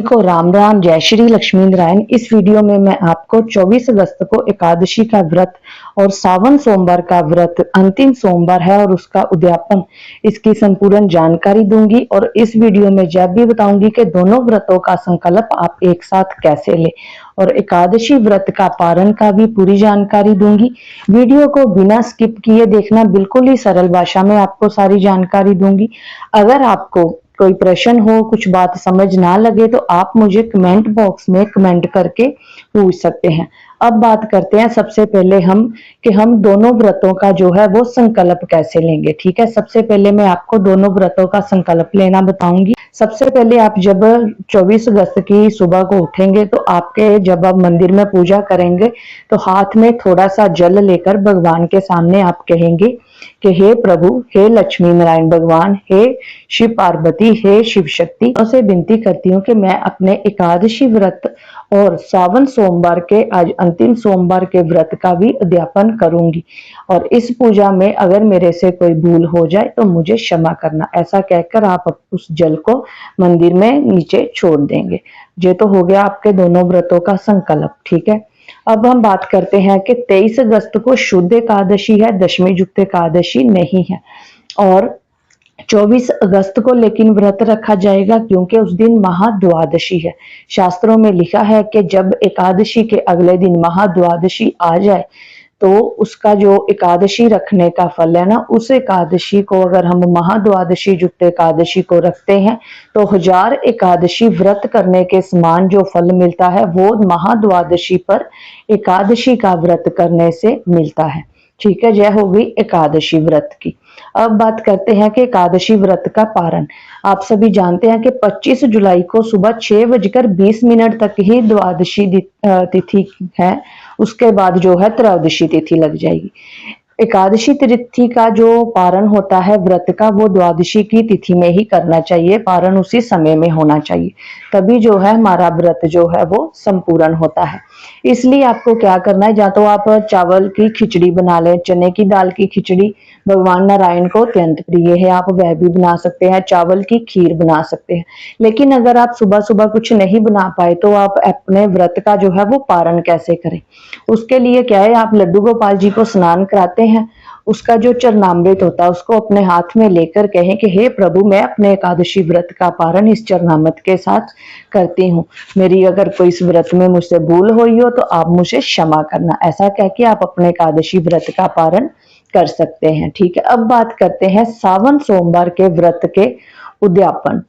को राम राम, जय श्री लक्ष्मी नारायण। इस वीडियो में मैं आपको 24 अगस्त को एकादशी का व्रत और सावन सोमवार का व्रत अंतिम सोमवार है और उसका उद्यापन, इसकी संपूर्ण जानकारी दूंगी। और इस वीडियो में जब भी बताऊंगी कि दोनों व्रतों का संकल्प आप एक साथ कैसे ले, और एकादशी व्रत का पारण का भी पूरी जानकारी दूंगी। वीडियो को बिना स्किप किए देखना, बिल्कुल ही सरल भाषा में आपको सारी जानकारी दूंगी। अगर आपको कोई प्रश्न हो, कुछ बात समझ ना लगे, तो आप मुझे कमेंट बॉक्स में कमेंट करके पूछ सकते हैं। अब बात करते हैं सबसे पहले हम दोनों व्रतों का जो है वो संकल्प कैसे लेंगे। ठीक है, सबसे पहले मैं आपको दोनों व्रतों का संकल्प लेना बताऊंगी। सबसे पहले आप जब 24 अगस्त की सुबह को उठेंगे तो आपके जब आप मंदिर में पूजा करेंगे तो हाथ में थोड़ा सा जल लेकर भगवान के सामने आप कहेंगे कि हे प्रभु, हे लक्ष्मी नारायण भगवान, हे शिव पार्वती, हे शिव शक्ति, उसे विनती करती हूँ कि मैं अपने एकादशी व्रत और सावन सोमवार के आज अंतिम सोमवार के व्रत का भी उद्यापन करूंगी, और इस पूजा में अगर मेरे से कोई भूल हो जाए तो मुझे क्षमा करना। ऐसा कहकर आप उस जल को मंदिर में नीचे छोड़ देंगे। ये तो हो गया आपके दोनों व्रतों का संकल्प। ठीक है, अब हम बात करते हैं कि 23 अगस्त को शुद्ध एकादशी है, दशमी युक्त एकादशी नहीं है। और 24 अगस्त को लेकिन व्रत रखा जाएगा क्योंकि उस दिन महाद्वादशी है। शास्त्रों में लिखा है कि जब एकादशी के अगले दिन महाद्वादशी आ जाए तो उसका जो एकादशी रखने का फल है ना, उस एकादशी को अगर हम महाद्वादशी युक्त एकादशी को रखते हैं तो 1000 एकादशी व्रत करने के समान जो फल मिलता है वो महाद्वादशी पर एकादशी का व्रत करने से मिलता है। ठीक है, यह हो गई एकादशी व्रत की। अब बात करते हैं कि एकादशी व्रत का पारण। आप सभी जानते हैं कि 25 जुलाई को सुबह 6:20 तक ही द्वादशी तिथि है। उसके बाद जो है त्रयोदशी तिथि लग जाएगी। एकादशी तिथि का जो पारण होता है व्रत का, वो द्वादशी की तिथि में ही करना चाहिए। पारण उसी समय में होना चाहिए, तभी जो है हमारा व्रत जो है वो संपूर्ण होता है। इसलिए आपको क्या करना है, या तो आप चावल की खिचड़ी बना लें, चने की दाल की खिचड़ी भगवान नारायण को अत्यंत प्रिय है, आप वह भी बना सकते हैं। चावल की खीर बना सकते हैं। लेकिन अगर आप सुबह सुबह कुछ नहीं बना पाए तो आप अपने व्रत का जो है वो पारण कैसे करें। उसके लिए क्या है, आप लड्डू गोपाल जी को स्नान कराते हैं, उसका जो चरणामृत होता है उसको अपने हाथ में लेकर कहें कि हे प्रभु, मैं अपने एकादशी व्रत का पारण इस चरणामृत के साथ करती हूँ। मेरी अगर कोई इस व्रत में मुझसे भूल हुई हो तो आप मुझे क्षमा करना। ऐसा कह के आप अपने एकादशी व्रत का पारण कर सकते हैं। ठीक है, अब बात करते हैं सावन सोमवार के व्रत के उद्यापन।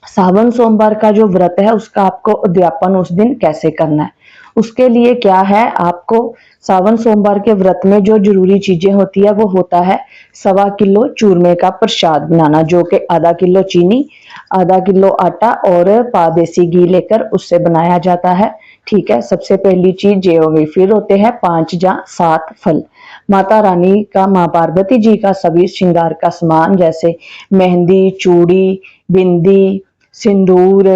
सावन सोमवार का जो व्रत है उसका आपको उद्यापन उस दिन कैसे करना है। उसके लिए क्या है, आपको सावन सोमवार के व्रत में जो जरूरी चीजें होती है वो होता है 1.25 किलो चूरमे का प्रसाद बनाना, जो कि आधा किलो चीनी, आधा किलो आटा और पा देसी घी लेकर उससे बनाया जाता है। ठीक है, सबसे पहली चीज ये हो गई। फिर होते हैं 5 या 7 फल, माता रानी का, माँ पार्वती जी का सभी श्रृंगार का सामान, जैसे मेहंदी, चूड़ी, बिंदी, सिंदूर,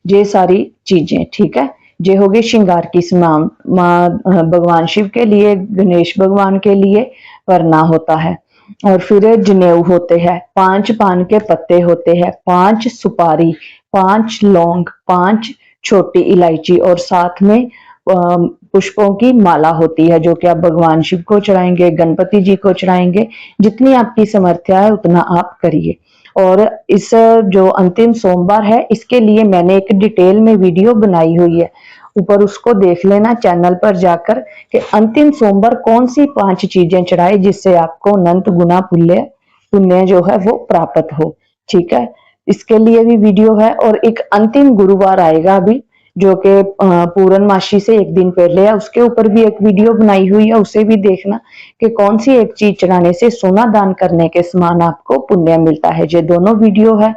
ये सारी चीजें। ठीक है, ये हो गई श्रृंगार की सामान। माँ भगवान शिव के लिए, गणेश भगवान के लिए वरना होता है। और फिर जनेऊ होते हैं, 5 पान के पत्ते होते हैं, 5 सुपारी, 5 लौंग, 5 छोटी इलायची, और साथ में पुष्पों की माला होती है, जो कि आप भगवान शिव को चढ़ाएंगे, गणपति जी को चढ़ाएंगे। जितनी आपकी समर्थ्या है उतना आप करिए। और इस जो अंतिम सोमवार है इसके लिए मैंने एक डिटेल में वीडियो बनाई हुई है, ऊपर उसको देख लेना चैनल पर जाकर, कि अंतिम सोमवार कौन सी 5 चीजें चढ़ाए जिससे आपको अनंत गुना पुण्य जो है वो प्राप्त हो। ठीक है, इसके लिए भी वीडियो है। और एक अंतिम गुरुवार आएगा अभी, जो कि पूर्णमासी से एक दिन पहले है, उसके ऊपर भी एक वीडियो बनाई हुई है, उसे भी देखना कि कौन सी एक चीज चढ़ाने से सोना दान करने के समान आपको पुण्य मिलता है। ये दोनों वीडियो है।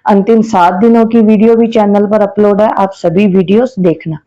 अंतिम 7 दिनों की वीडियो भी चैनल पर अपलोड है, आप सभी वीडियोस देखना।